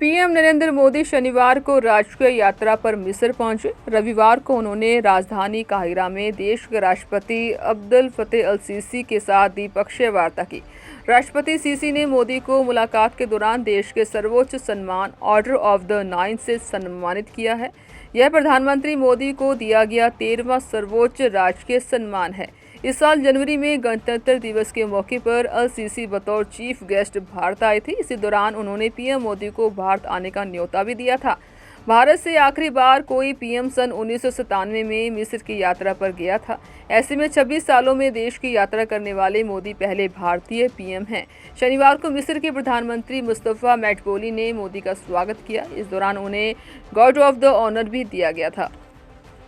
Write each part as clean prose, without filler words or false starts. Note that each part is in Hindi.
पीएम नरेंद्र मोदी शनिवार को राष्ट्रीय यात्रा पर मिस्र पहुंचे। रविवार को उन्होंने राजधानी काहिरा में देश के राष्ट्रपति अब्दुल फतेह अल सीसी के साथ द्विपक्षीय वार्ता की। राष्ट्रपति सीसी ने मोदी को मुलाकात के दौरान देश के सर्वोच्च सम्मान ऑर्डर ऑफ द नाइन से सम्मानित किया है। यह प्रधानमंत्री मोदी को दिया गया 13वां सर्वोच्च राजकीय सम्मान है। इस साल जनवरी में गणतंत्र दिवस के मौके पर अल सीसी बतौर चीफ गेस्ट भारत आए थे। इसी दौरान उन्होंने पीएम मोदी को भारत आने का न्योता भी दिया था। भारत से आखिरी बार कोई पीएम सन 1997 में मिस्र की यात्रा पर गया था। ऐसे में 26 सालों में देश की यात्रा करने वाले मोदी पहले भारतीय पीएम हैं। शनिवार को मिस्र के प्रधानमंत्री मुस्तफा मैटबोली ने मोदी का स्वागत किया। इस दौरान उन्हें गार्ड ऑफ द ऑनर भी दिया गया था।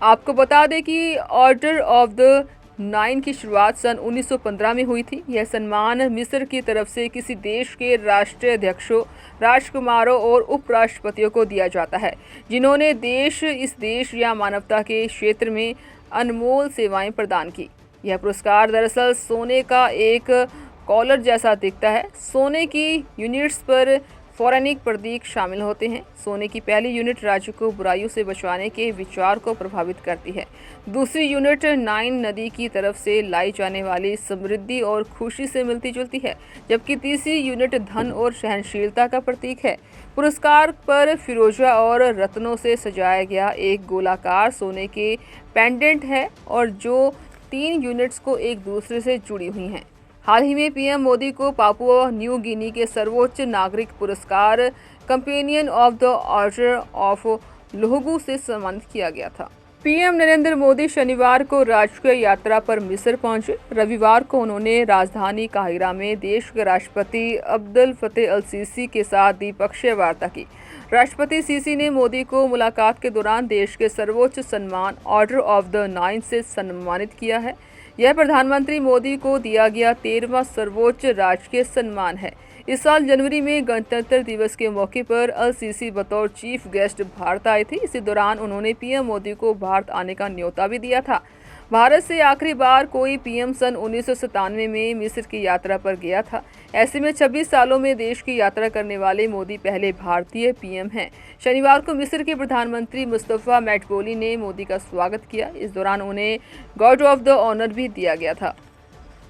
आपको बता दें कि ऑर्डर ऑफ द नाइन की शुरुआत सन 1915 में हुई थी। यह सम्मान मिस्र की तरफ से किसी देश के राष्ट्रीय अध्यक्षों, राजकुमारों और उपराष्ट्रपतियों को दिया जाता है जिन्होंने इस देश या मानवता के क्षेत्र में अनमोल सेवाएं प्रदान की। यह पुरस्कार दरअसल सोने का एक कॉलर जैसा दिखता है। सोने की यूनिट्स पर पौराणिक प्रतीक शामिल होते हैं। सोने की पहली यूनिट राज्य को बुराइयों से बचाने के विचार को प्रभावित करती है। दूसरी यूनिट नाइन नदी की तरफ से लाई जाने वाली समृद्धि और खुशी से मिलती जुलती है, जबकि तीसरी यूनिट धन और सहनशीलता का प्रतीक है। पुरस्कार पर फिरोजा और रत्नों से सजाया गया एक गोलाकार सोने के पेंडेंट है और जो 3 यूनिट्स को एक दूसरे से जुड़ी हुई हैं। हाल ही में पीएम मोदी को पापुआ न्यू गिनी के सर्वोच्च नागरिक पुरस्कार companion of the order of Logohu से सम्मानित किया गया था। पीएम नरेंद्र मोदी शनिवार को राष्ट्रीय यात्रा पर मिस्र पहुंचे। रविवार को उन्होंने राजधानी काहिरा में देश के राष्ट्रपति अब्दुल फतेह अल सीसी के साथ द्विपक्षीय वार्ता की। राष्ट्रपति सीसी ने मोदी को मुलाकात के दौरान देश के सर्वोच्च सम्मान ऑर्डर ऑफ द नाइन से सम्मानित किया है। यह प्रधानमंत्री मोदी को दिया गया 13वां सर्वोच्च राजकीय सम्मान है। इस साल जनवरी में गणतंत्र दिवस के मौके पर अल सीसी बतौर चीफ गेस्ट भारत आए थे। इसी दौरान उन्होंने पीएम मोदी को भारत आने का न्योता भी दिया था। भारत से आखिरी बार कोई पीएम सन 1997 में मिस्र की यात्रा पर गया था। ऐसे में 26 सालों में देश की यात्रा करने वाले मोदी पहले भारतीय पीएम हैं। शनिवार को मिस्र के प्रधानमंत्री मुस्तफा मैटबोली ने मोदी का स्वागत किया। इस दौरान उन्हें गार्ड ऑफ द ऑनर भी दिया गया था।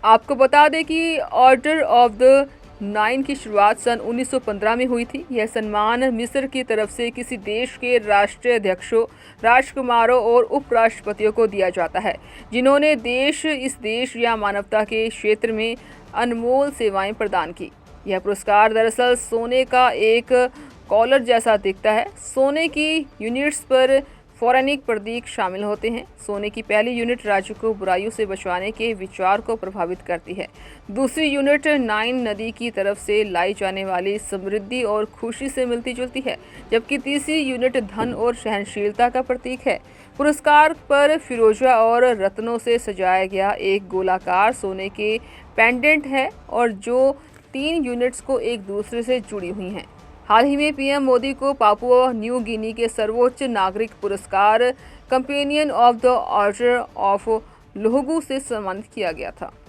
आपको बता दें कि ऑर्डर ऑफ द नाइन की शुरुआत सन 1915 में हुई थी। यह सम्मान मिस्र की तरफ से किसी देश के राष्ट्रीय अध्यक्षों, राजकुमारों और उपराष्ट्रपतियों को दिया जाता है जिन्होंने इस देश या मानवता के क्षेत्र में अनमोल सेवाएं प्रदान की। यह पुरस्कार दरअसल सोने का एक कॉलर जैसा दिखता है। सोने की यूनिट्स पर पौराणिक प्रतीक शामिल होते हैं। सोने की पहली यूनिट राज्य को बुराइयों से बचाने के विचार को प्रभावित करती है। दूसरी यूनिट नाइन नदी की तरफ से लाई जाने वाली समृद्धि और खुशी से मिलती जुलती है, जबकि तीसरी यूनिट धन और सहनशीलता का प्रतीक है। पुरस्कार पर फिरोजा और रत्नों से सजाया गया एक गोलाकार सोने के पेंडेंट है और जो 3 यूनिट्स को एक दूसरे से जुड़ी हुई हैं। हाल ही में पीएम मोदी को पापुआ न्यू गिनी के सर्वोच्च नागरिक पुरस्कार companion of the order of Logohu से सम्मानित किया गया था।